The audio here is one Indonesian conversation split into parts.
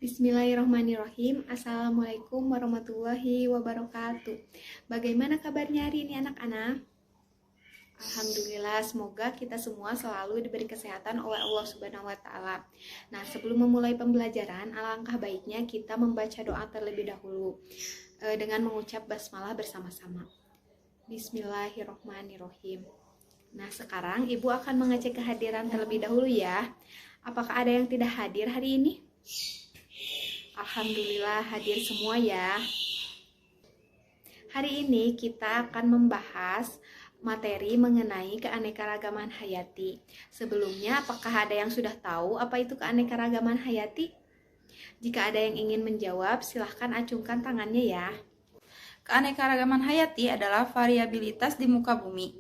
Bismillahirrahmanirrahim. Assalamualaikum warahmatullahi wabarakatuh. Bagaimana kabarnya hari ini anak-anak? Alhamdulillah, semoga kita semua selalu diberi kesehatan oleh Allah Subhanahu wa Ta'ala. Nah, sebelum memulai pembelajaran, alangkah baiknya kita membaca doa terlebih dahulu dengan mengucap basmalah bersama-sama. Bismillahirrahmanirrahim. Nah, sekarang Ibu akan mengecek kehadiran terlebih dahulu ya. Apakah ada yang tidak hadir hari ini? Alhamdulillah hadir semua ya. Hari ini kita akan membahas materi mengenai keanekaragaman hayati. Sebelumnya, apakah ada yang sudah tahu apa itu keanekaragaman hayati? Jika ada yang ingin menjawab, silahkan acungkan tangannya ya. Keanekaragaman hayati adalah variabilitas di muka bumi.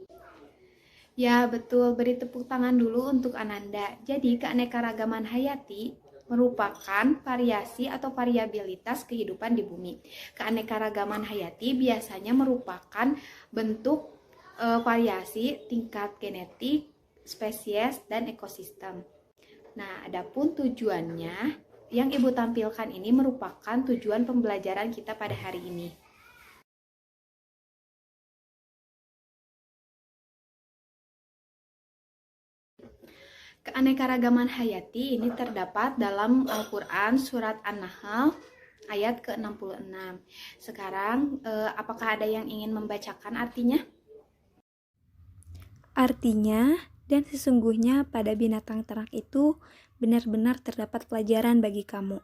Ya, betul. Beri tepuk tangan dulu untuk Ananda. Jadi, keanekaragaman hayati merupakan variasi atau variabilitas kehidupan di bumi. Keanekaragaman hayati biasanya merupakan bentuk variasi tingkat genetik, spesies, dan ekosistem. Nah, adapun tujuannya yang Ibu tampilkan ini merupakan tujuan pembelajaran kita pada hari ini. Keanekaragaman hayati ini terdapat dalam Al-Quran Surat An-Nahl ayat ke-66. Sekarang, apakah ada yang ingin membacakan artinya? Artinya, dan sesungguhnya pada binatang ternak itu benar-benar terdapat pelajaran bagi kamu.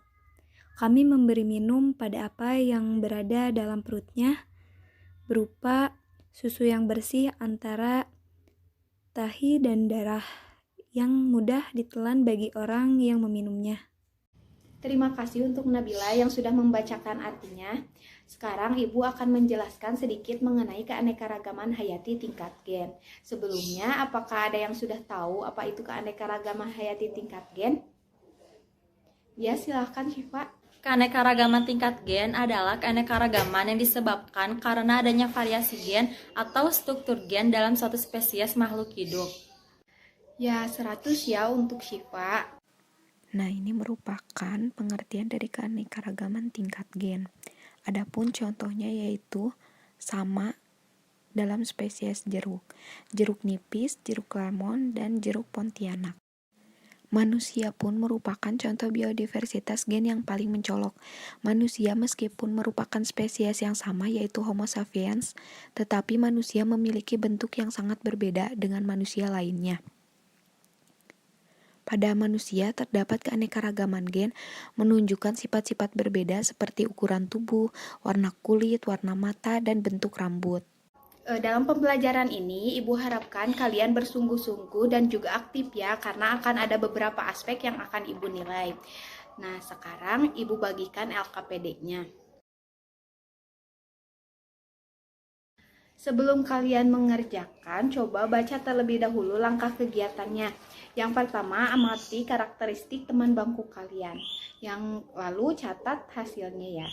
Kami memberi minum pada apa yang berada dalam perutnya, berupa susu yang bersih antara tahi dan darah, yang mudah ditelan bagi orang yang meminumnya. Terima kasih untuk Nabila yang sudah membacakan artinya. Sekarang Ibu akan menjelaskan sedikit mengenai keanekaragaman hayati tingkat gen. Sebelumnya, apakah ada yang sudah tahu apa itu keanekaragaman hayati tingkat gen? Ya, silahkan Syifa. Keanekaragaman tingkat gen adalah keanekaragaman yang disebabkan karena adanya variasi gen atau struktur gen dalam suatu spesies makhluk hidup. Ya, 100 ya untuk Syifa. Nah, ini merupakan pengertian dari keanekaragaman tingkat gen. Adapun contohnya yaitu sama dalam spesies jeruk, jeruk nipis, jeruk lemon, dan jeruk pontianak. Manusia pun merupakan contoh biodiversitas gen yang paling mencolok. Manusia meskipun merupakan spesies yang sama yaitu Homo sapiens, tetapi manusia memiliki bentuk yang sangat berbeda dengan manusia lainnya. Pada manusia terdapat keanekaragaman gen menunjukkan sifat-sifat berbeda seperti ukuran tubuh, warna kulit, warna mata, dan bentuk rambut. Dalam pembelajaran ini, Ibu harapkan kalian bersungguh-sungguh dan juga aktif ya, karena akan ada beberapa aspek yang akan Ibu nilai. Nah, sekarang Ibu bagikan LKPD-nya. Sebelum kalian mengerjakan, coba baca terlebih dahulu langkah kegiatannya. Yang pertama, amati karakteristik teman bangku kalian. Yang lalu catat hasilnya ya.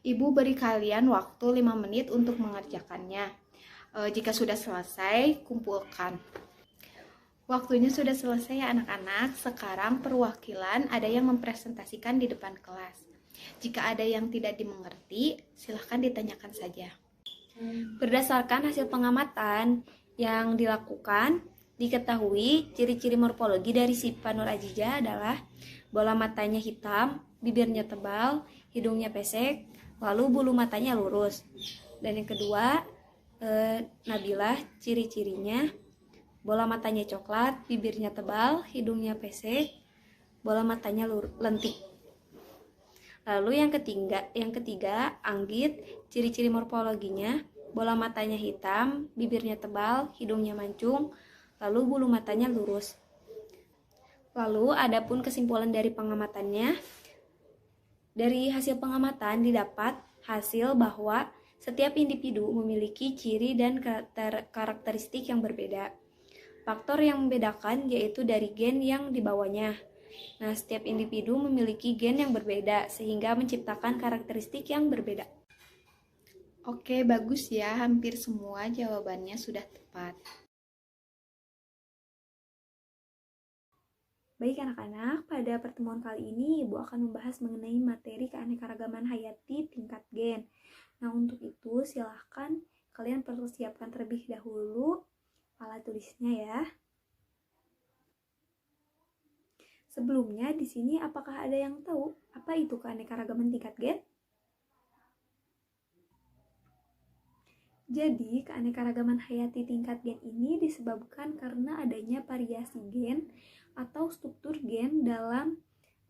Ibu beri kalian waktu 5 menit untuk mengerjakannya. Jika sudah selesai, kumpulkan. Waktunya sudah selesai ya anak-anak. Sekarang perwakilan ada yang mempresentasikan di depan kelas. Jika ada yang tidak dimengerti, silahkan ditanyakan saja. Berdasarkan hasil pengamatan yang dilakukan, diketahui ciri-ciri morfologi dari Syifa Nur Ajijah adalah bola matanya hitam, bibirnya tebal, hidungnya pesek, lalu bulu matanya lurus. Dan yang kedua, Nabilah ciri-cirinya bola matanya coklat, bibirnya tebal, hidungnya pesek, bola matanya lentik. Lalu yang ketiga, Anggit, ciri-ciri morfologinya, bola matanya hitam, bibirnya tebal, hidungnya mancung, lalu bulu matanya lurus. Lalu adapun kesimpulan dari pengamatannya, dari hasil pengamatan didapat hasil bahwa setiap individu memiliki ciri dan karakteristik yang berbeda. Faktor yang membedakan yaitu dari gen yang dibawanya. Nah, setiap individu memiliki gen yang berbeda sehingga menciptakan karakteristik yang berbeda. Oke, bagus ya. Hampir semua jawabannya sudah tepat. Baik anak-anak, pada pertemuan kali ini Ibu akan membahas mengenai materi keanekaragaman hayati tingkat gen. Nah, untuk itu silahkan kalian persiapkan terlebih dahulu alat tulisnya ya. Sebelumnya di sini apakah ada yang tahu apa itu keanekaragaman tingkat gen? Jadi, keanekaragaman hayati tingkat gen ini disebabkan karena adanya variasi gen atau struktur gen dalam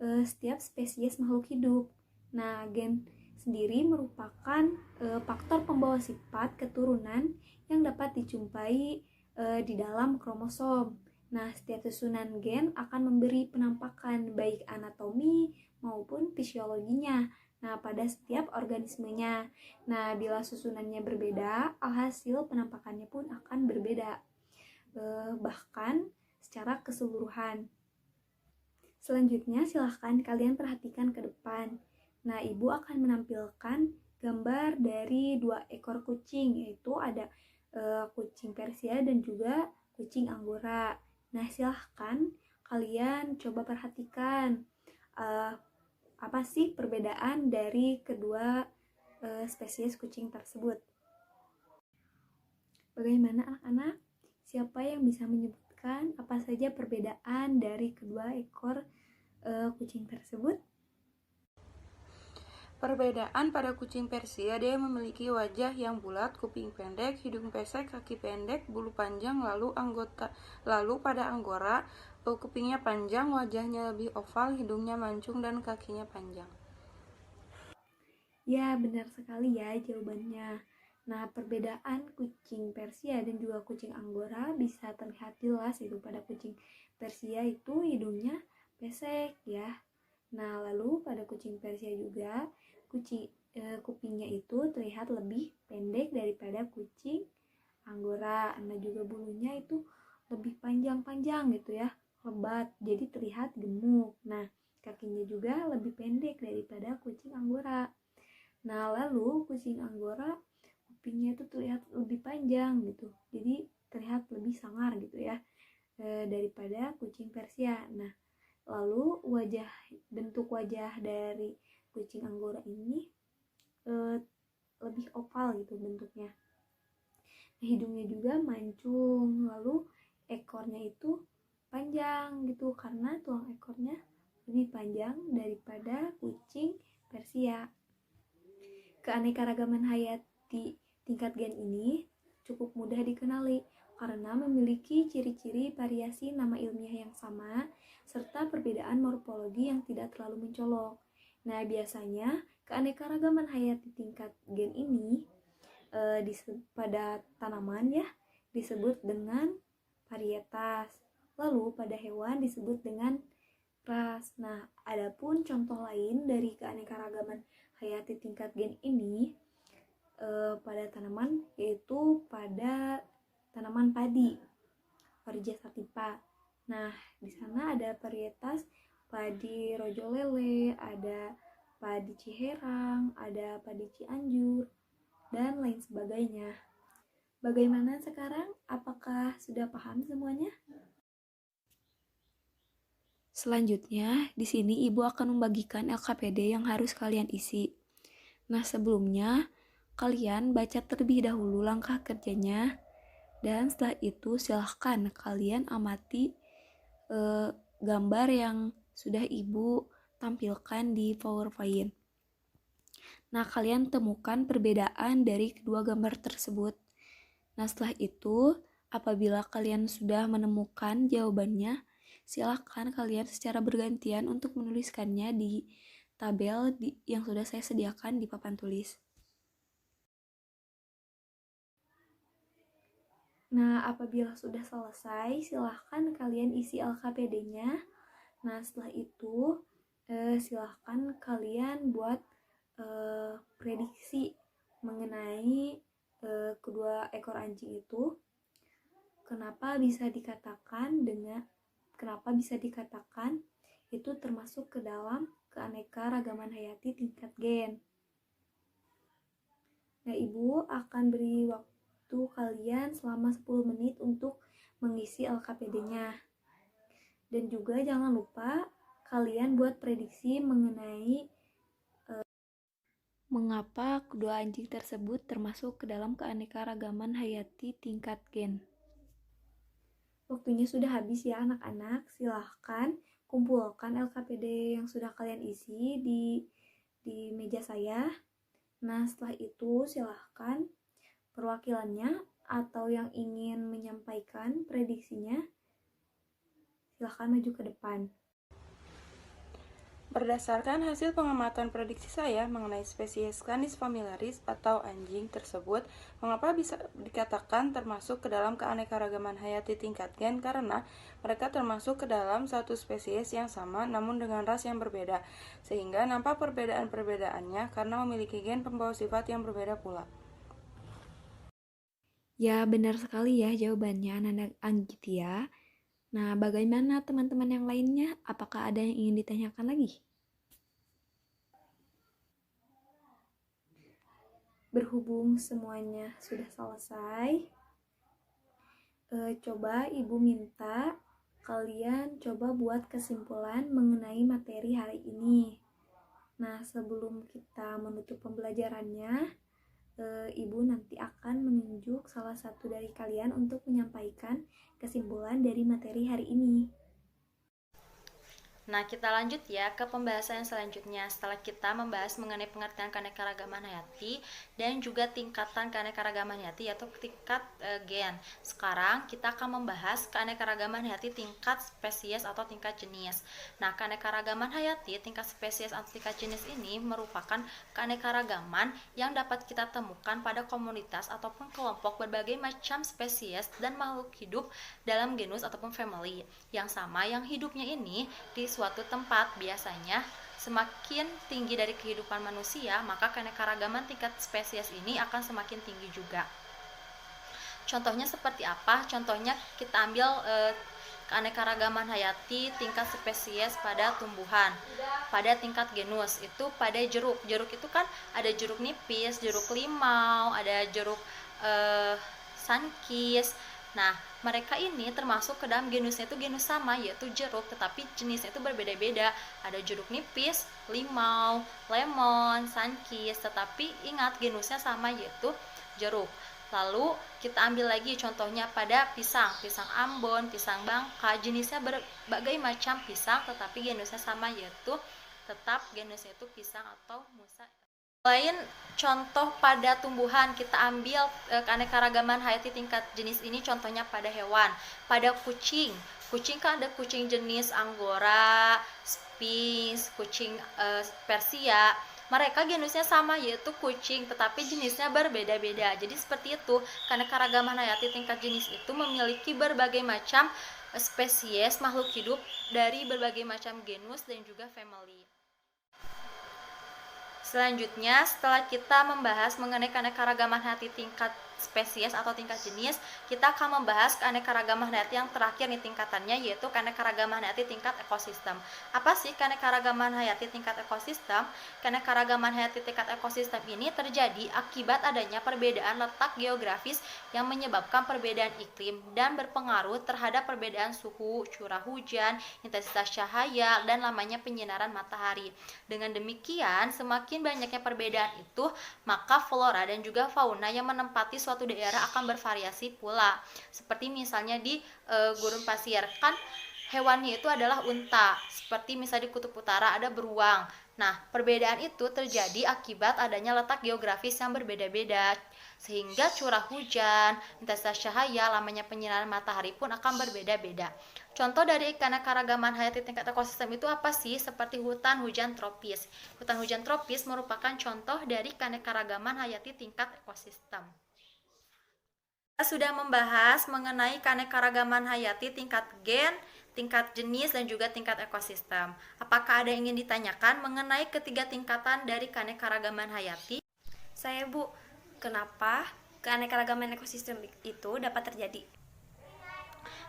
setiap spesies makhluk hidup. Nah, gen sendiri merupakan faktor pembawa sifat keturunan yang dapat dijumpai di dalam kromosom. Nah, setiap susunan gen akan memberi penampakan baik anatomi maupun fisiologinya. Nah, pada setiap organismenya. Nah, bila susunannya berbeda, alhasil penampakannya pun akan berbeda. Bahkan secara keseluruhan. Selanjutnya, silahkan kalian perhatikan ke depan. Nah, Ibu akan menampilkan gambar dari 2 ekor kucing, yaitu ada kucing Persia dan juga kucing Angora. Nah, silahkan kalian coba perhatikan apa sih perbedaan dari kedua spesies kucing tersebut. Bagaimana anak-anak? Siapa yang bisa menyebutkan apa saja perbedaan dari kedua ekor kucing tersebut? Perbedaan pada kucing Persia, dia memiliki wajah yang bulat, kuping pendek, hidung pesek, kaki pendek, bulu panjang, lalu pada Angora, kupingnya panjang, wajahnya lebih oval, hidungnya mancung, dan kakinya panjang. Ya, benar sekali ya jawabannya. Nah, perbedaan kucing Persia dan juga kucing Angora bisa terlihat jelas itu pada kucing Persia itu hidungnya pesek ya. Nah, lalu pada kucing Persia juga kupingnya itu terlihat lebih pendek daripada kucing Angora. Nah, juga bulunya itu lebih panjang-panjang gitu ya, lebat, jadi terlihat gemuk. Nah, kakinya juga lebih pendek daripada kucing Angora. Nah, lalu kucing Angora kupingnya itu terlihat lebih panjang gitu, jadi terlihat lebih sangar gitu ya daripada kucing Persia. Nah, lalu bentuk wajah dari kucing Angora ini lebih oval gitu bentuknya. Nah, hidungnya juga mancung, lalu ekornya itu panjang gitu karena tulang ekornya lebih panjang daripada kucing Persia. Keanekaragaman hayati tingkat gen ini cukup mudah dikenali karena memiliki ciri-ciri variasi nama ilmiah yang sama serta perbedaan morfologi yang tidak terlalu mencolok. Nah, biasanya keanekaragaman hayati tingkat gen ini pada tanaman ya disebut dengan varietas. Lalu pada hewan disebut dengan ras. Nah, adapun contoh lain dari keanekaragaman hayati tingkat gen ini pada tanaman yaitu pada tanaman padi, Oryza sativa. Nah, di sana ada varietas padi rojolele, ada padi Ciherang, ada padi Cianjur, dan lain sebagainya. Bagaimana sekarang? Apakah sudah paham semuanya? Selanjutnya, di sini Ibu akan membagikan LKPD yang harus kalian isi. Nah, sebelumnya kalian baca terlebih dahulu langkah kerjanya, dan setelah itu silahkan kalian amati gambar yang sudah Ibu tampilkan di PowerPoint. Nah, kalian temukan perbedaan dari kedua gambar tersebut. Nah, setelah itu, apabila kalian sudah menemukan jawabannya, silakan kalian secara bergantian untuk menuliskannya di tabel yang sudah saya sediakan di papan tulis. Nah, apabila sudah selesai, silahkan kalian isi LKPD-nya. Nah, setelah itu, silahkan kalian buat prediksi mengenai kedua ekor anjing itu. Kenapa bisa dikatakan itu termasuk ke dalam keanekaragaman hayati tingkat gen. Nah, Ibu akan beri waktu kalian selama 10 menit untuk mengisi LKPD-nya. Dan juga jangan lupa kalian buat prediksi mengenai mengapa kedua anjing tersebut termasuk ke dalam keanekaragaman hayati tingkat gen. Waktunya sudah habis ya anak-anak, silahkan kumpulkan LKPD yang sudah kalian isi di meja saya. Nah, setelah itu silahkan perwakilannya atau yang ingin menyampaikan prediksinya, silahkan maju ke depan. Berdasarkan hasil pengamatan prediksi saya mengenai spesies Canis familiaris atau anjing tersebut, mengapa bisa dikatakan termasuk ke dalam keanekaragaman hayati tingkat gen? Karena mereka termasuk ke dalam satu spesies yang sama namun dengan ras yang berbeda, sehingga nampak perbedaan-perbedaannya karena memiliki gen pembawa sifat yang berbeda pula. Ya, benar sekali ya jawabannya anak-anak Anggitya. Nah, bagaimana teman-teman yang lainnya? Apakah ada yang ingin ditanyakan lagi? Berhubung semuanya sudah selesai, coba Ibu minta kalian coba buat kesimpulan mengenai materi hari ini. Nah, sebelum kita menutup pembelajarannya, Ibu nanti akan menunjuk salah satu dari kalian untuk menyampaikan kesimpulan dari materi hari ini. Nah, kita lanjut ya ke pembahasan selanjutnya. Setelah kita membahas mengenai pengertian keanekaragaman hayati dan juga tingkatan keanekaragaman hayati yaitu tingkat gen. Sekarang kita akan membahas keanekaragaman hayati tingkat spesies atau tingkat jenis. Nah, keanekaragaman hayati tingkat spesies atau tingkat jenis ini merupakan keanekaragaman yang dapat kita temukan pada komunitas ataupun kelompok berbagai macam spesies dan makhluk hidup dalam genus ataupun family yang sama yang hidupnya ini di suatu tempat. Biasanya semakin tinggi dari kehidupan manusia, maka keanekaragaman tingkat spesies ini akan semakin tinggi juga. Contohnya seperti apa? Contohnya kita ambil keanekaragaman hayati tingkat spesies pada tumbuhan. Pada tingkat genus itu pada jeruk. Jeruk itu kan ada jeruk nipis, jeruk limau, ada jeruk sunkist. Nah, mereka ini termasuk ke dalam genusnya itu genus sama, yaitu jeruk, tetapi jenisnya itu berbeda-beda. Ada jeruk nipis, limau, lemon, sunkist, tetapi ingat genusnya sama, yaitu jeruk. Lalu kita ambil lagi contohnya pada pisang, pisang Ambon, pisang Bangka, jenisnya berbagai macam pisang, tetapi genusnya sama, yaitu tetap genusnya itu pisang atau musa. Lain contoh pada tumbuhan, kita ambil keanekaragaman hayati tingkat jenis ini contohnya pada hewan. Pada kucing, kucing kan ada kucing jenis Angora, Sphinx, kucing Persia. Mereka genusnya sama yaitu kucing, tetapi jenisnya berbeda-beda. Jadi seperti itu, keanekaragaman hayati tingkat jenis itu memiliki berbagai macam spesies makhluk hidup dari berbagai macam genus dan juga family. Selanjutnya, setelah kita membahas mengenai keanekaragaman hayati tingkat spesies atau tingkat jenis, kita akan membahas keanekaragaman hayati yang terakhir nih tingkatannya, yaitu keanekaragaman hayati tingkat ekosistem. Apa sih keanekaragaman hayati tingkat ekosistem? Keanekaragaman hayati tingkat ekosistem ini terjadi akibat adanya perbedaan letak geografis yang menyebabkan perbedaan iklim dan berpengaruh terhadap perbedaan suhu, curah hujan, intensitas cahaya, dan lamanya penyinaran matahari. Dengan demikian, semakin banyaknya perbedaan itu, maka flora dan juga fauna yang menempati suatu daerah akan bervariasi pula. Seperti misalnya di gurun pasir, kan hewannya itu adalah unta. Seperti misalnya di kutub utara ada beruang. Nah, perbedaan itu terjadi akibat adanya letak geografis yang berbeda-beda, sehingga curah hujan, intensitas cahaya, lamanya penyinaran matahari pun akan berbeda-beda. Contoh dari keanekaragaman hayati tingkat ekosistem itu apa sih? Seperti hutan hujan tropis. Hutan hujan tropis merupakan contoh dari keanekaragaman hayati tingkat ekosistem. Kita sudah membahas mengenai keanekaragaman hayati tingkat gen, tingkat jenis, dan juga tingkat ekosistem. Apakah ada yang ingin ditanyakan mengenai ketiga tingkatan dari keanekaragaman hayati? Saya Bu, kenapa keanekaragaman ekosistem itu dapat terjadi?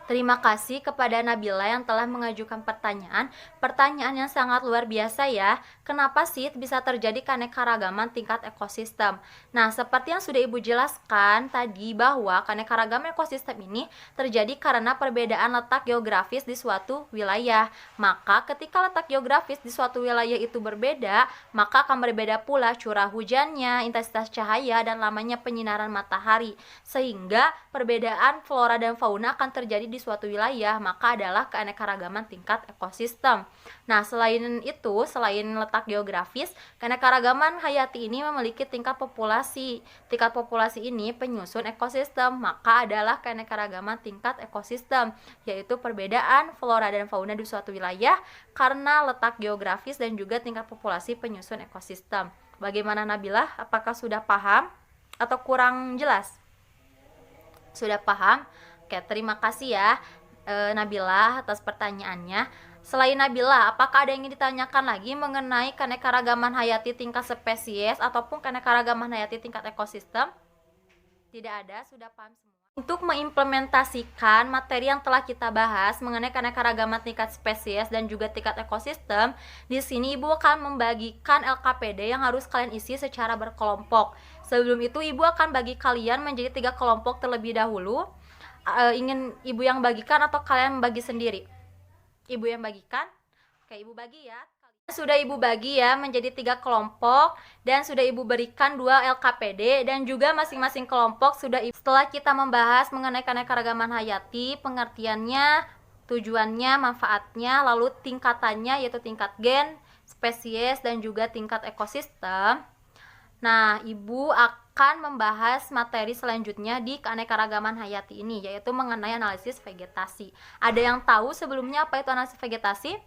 Terima kasih kepada Nabila yang telah mengajukan pertanyaan. Pertanyaan yang sangat luar biasa ya. Kenapa sih bisa terjadi keanekaragaman tingkat ekosistem? Nah, seperti yang sudah Ibu jelaskan tadi bahwa keanekaragaman ekosistem ini terjadi karena perbedaan letak geografis di suatu wilayah. Maka ketika letak geografis di suatu wilayah itu berbeda, maka akan berbeda pula curah hujannya, intensitas cahaya, dan lamanya penyinaran matahari. Sehingga perbedaan flora dan fauna akan terjadi di suatu wilayah, maka adalah keanekaragaman tingkat ekosistem. Nah, selain itu, selain letak geografis, keanekaragaman hayati ini memiliki tingkat populasi. Tingkat populasi ini penyusun ekosistem, maka adalah keanekaragaman tingkat ekosistem, yaitu perbedaan flora dan fauna di suatu wilayah karena letak geografis dan juga tingkat populasi penyusun ekosistem. Bagaimana Nabila? Apakah sudah paham atau kurang jelas? Sudah paham? Oke, terima kasih ya Nabila atas pertanyaannya. Selain Nabila, apakah ada yang ingin ditanyakan lagi mengenai keanekaragaman hayati tingkat spesies ataupun keanekaragaman hayati tingkat ekosistem? Tidak ada, sudah paham semua. Untuk mengimplementasikan materi yang telah kita bahas mengenai keanekaragaman tingkat spesies dan juga tingkat ekosistem, di sini Ibu akan membagikan LKPD yang harus kalian isi secara berkelompok. Sebelum itu, Ibu akan bagi kalian menjadi 3 kelompok terlebih dahulu. Ingin Ibu yang bagikan atau kalian bagi sendiri? Ibu yang bagikan? Oke, Ibu bagi ya. Sudah Ibu bagi ya menjadi 3 kelompok dan sudah Ibu berikan 2 LKPD dan juga masing-masing kelompok sudah setelah kita membahas mengenai keanekaragaman hayati, pengertiannya, tujuannya, manfaatnya, lalu tingkatannya yaitu tingkat gen, spesies dan juga tingkat ekosistem. Nah, Ibu akan membahas materi selanjutnya di keanekaragaman hayati ini, yaitu mengenai analisis vegetasi. Ada yang tahu sebelumnya apa itu analisis vegetasi?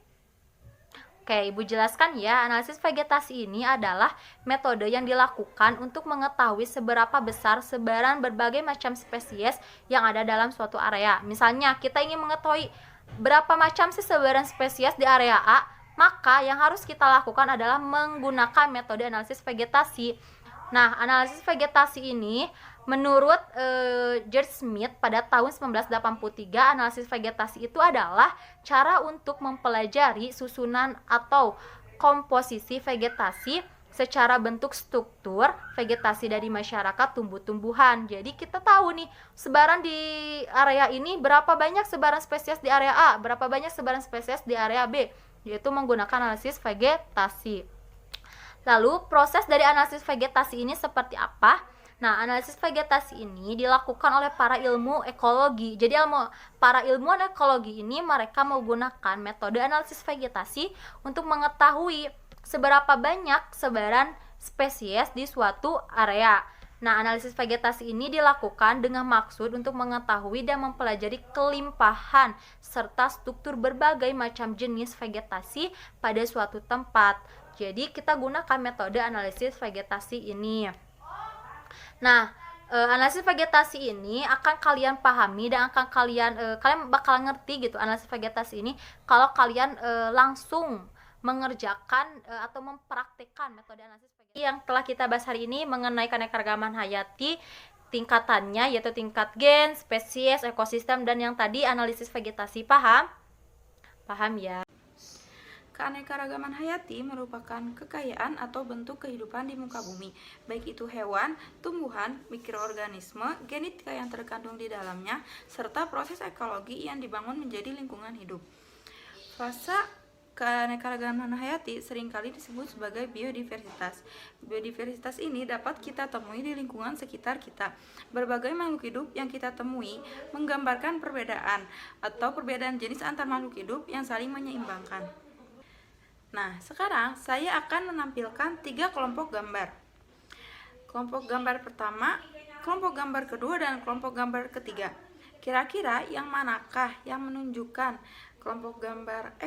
Oke, Ibu jelaskan ya. Analisis vegetasi ini adalah metode yang dilakukan untuk mengetahui seberapa besar sebaran berbagai macam spesies yang ada dalam suatu area. Misalnya, kita ingin mengetahui berapa macam sih sebaran spesies di area A, maka yang harus kita lakukan adalah menggunakan metode analisis vegetasi. Nah, analisis vegetasi ini menurut George Smith pada tahun 1983, analisis vegetasi itu adalah cara untuk mempelajari susunan atau komposisi vegetasi secara bentuk struktur vegetasi dari masyarakat tumbuh-tumbuhan. Jadi kita tahu nih, sebaran di area ini berapa banyak sebaran spesies di area A, berapa banyak sebaran spesies di area B, yaitu menggunakan analisis vegetasi. Lalu proses dari analisis vegetasi ini seperti apa? Nah, analisis vegetasi ini dilakukan oleh para ilmu ekologi. Jadi para ilmuwan ekologi ini mereka menggunakan metode analisis vegetasi untuk mengetahui seberapa banyak sebaran spesies di suatu area. Nah, analisis vegetasi ini dilakukan dengan maksud untuk mengetahui dan mempelajari kelimpahan serta struktur berbagai macam jenis vegetasi pada suatu tempat. Jadi, kita gunakan metode analisis vegetasi ini. Nah, analisis vegetasi ini akan kalian pahami dan akan kalian bakal ngerti gitu analisis vegetasi ini kalau kalian langsung mengerjakan atau mempraktikkan metode analisis vegetasi yang telah kita bahas hari ini mengenai keanekaragaman hayati, tingkatannya yaitu tingkat gen, spesies, ekosistem, dan yang tadi analisis vegetasi. Paham? Paham ya? Keanekaragaman hayati merupakan kekayaan atau bentuk kehidupan di muka bumi, baik itu hewan, tumbuhan, mikroorganisme, genetika yang terkandung di dalamnya, serta proses ekologi yang dibangun menjadi lingkungan hidup. Fase keanekaragaman hayati seringkali disebut sebagai biodiversitas. Biodiversitas ini dapat kita temui di lingkungan sekitar kita. Berbagai makhluk hidup yang kita temui menggambarkan perbedaan atau perbedaan jenis antar makhluk hidup yang saling menyeimbangkan. Nah, sekarang saya akan menampilkan 3 kelompok gambar. Kelompok gambar pertama, kelompok gambar kedua, dan kelompok gambar ketiga. Kira-kira yang manakah yang menunjukkan kelompok gambar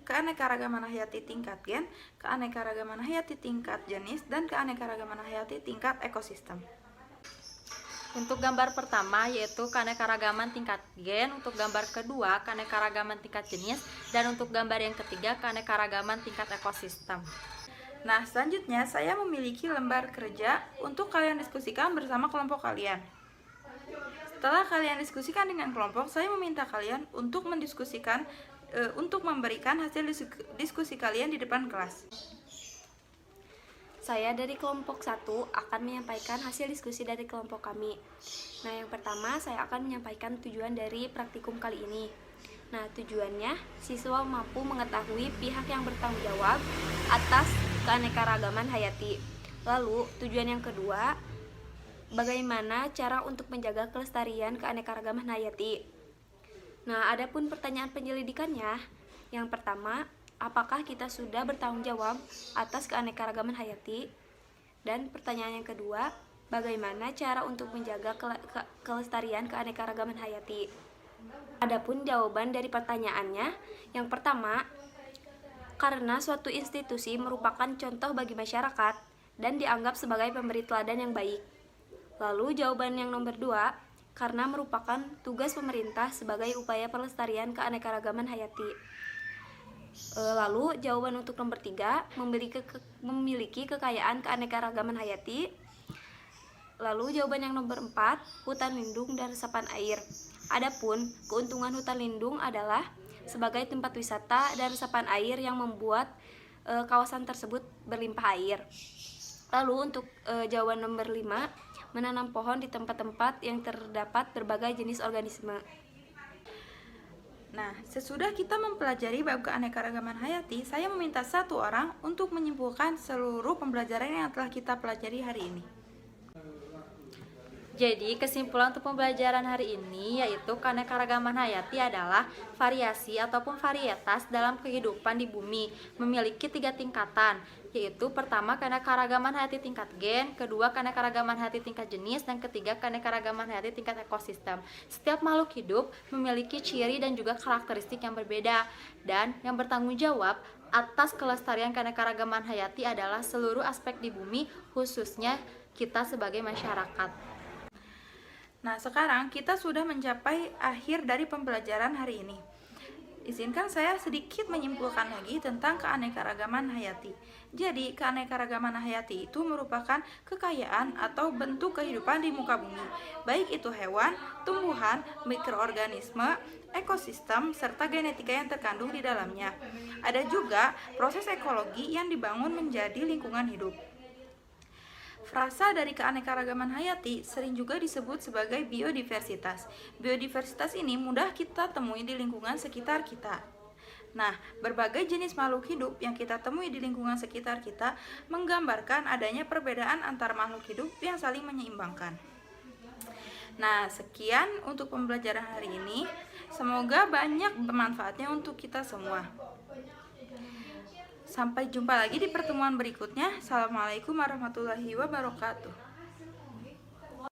keanekaragaman hayati tingkat gen, keanekaragaman hayati tingkat jenis, dan keanekaragaman hayati tingkat ekosistem? Untuk gambar pertama yaitu keanekaragaman tingkat gen, untuk gambar kedua keanekaragaman tingkat jenis, dan untuk gambar yang ketiga keanekaragaman tingkat ekosistem. Nah, selanjutnya saya memiliki lembar kerja untuk kalian diskusikan bersama kelompok kalian. Setelah kalian diskusikan dengan kelompok, saya meminta kalian untuk memberikan hasil diskusi kalian di depan kelas. Saya dari kelompok 1 akan menyampaikan hasil diskusi dari kelompok kami. Nah, yang pertama saya akan menyampaikan tujuan dari praktikum kali ini. Nah, tujuannya siswa mampu mengetahui pihak yang bertanggung jawab atas keanekaragaman hayati. Lalu, tujuan yang kedua, bagaimana cara untuk menjaga kelestarian keanekaragaman hayati. Nah, adapun pertanyaan penyelidikannya, yang pertama, apakah kita sudah bertanggung jawab atas keanekaragaman hayati? Dan pertanyaan yang kedua, bagaimana cara untuk menjaga kelestarian keanekaragaman hayati? Adapun jawaban dari pertanyaannya, yang pertama, karena suatu institusi merupakan contoh bagi masyarakat dan dianggap sebagai pemberi teladan yang baik. Lalu jawaban yang nomor 2, karena merupakan tugas pemerintah sebagai upaya pelestarian keanekaragaman hayati. Lalu jawaban untuk nomor 3, memiliki kekayaan keanekaragaman hayati. Lalu jawaban yang nomor 4, hutan lindung dan resapan air. Adapun keuntungan hutan lindung adalah sebagai tempat wisata dan resapan air yang membuat kawasan tersebut berlimpah air. Lalu untuk jawaban nomor 5, menanam pohon di tempat-tempat yang terdapat berbagai jenis organisme. Nah, sesudah kita mempelajari bab keanekaragaman hayati, saya meminta satu orang untuk menyimpulkan seluruh pembelajaran yang telah kita pelajari hari ini. Jadi, kesimpulan untuk pembelajaran hari ini yaitu keanekaragaman hayati adalah variasi ataupun varietas dalam kehidupan di bumi, memiliki 3 tingkatan, yaitu pertama keanekaragaman hayati tingkat gen, kedua keanekaragaman hayati tingkat jenis, dan ketiga keanekaragaman hayati tingkat ekosistem. Setiap makhluk hidup memiliki ciri dan juga karakteristik yang berbeda, dan yang bertanggung jawab atas kelestarian keanekaragaman hayati adalah seluruh aspek di bumi, khususnya kita sebagai masyarakat. Nah, sekarang kita sudah mencapai akhir dari pembelajaran hari ini. Izinkan saya sedikit menyimpulkan lagi tentang keanekaragaman hayati. Jadi, keanekaragaman hayati itu merupakan kekayaan atau bentuk kehidupan di muka bumi, baik itu hewan, tumbuhan, mikroorganisme, ekosistem, serta genetika yang terkandung di dalamnya. Ada juga proses ekologi yang dibangun menjadi lingkungan hidup. Frasa dari keanekaragaman hayati sering juga disebut sebagai biodiversitas. Biodiversitas ini mudah kita temui di lingkungan sekitar kita. Nah, berbagai jenis makhluk hidup yang kita temui di lingkungan sekitar kita menggambarkan adanya perbedaan antar makhluk hidup yang saling menyeimbangkan. Nah, sekian untuk pembelajaran hari ini. Semoga banyak bermanfaatnya untuk kita semua. Sampai jumpa lagi di pertemuan berikutnya. Assalamualaikum warahmatullahi wabarakatuh.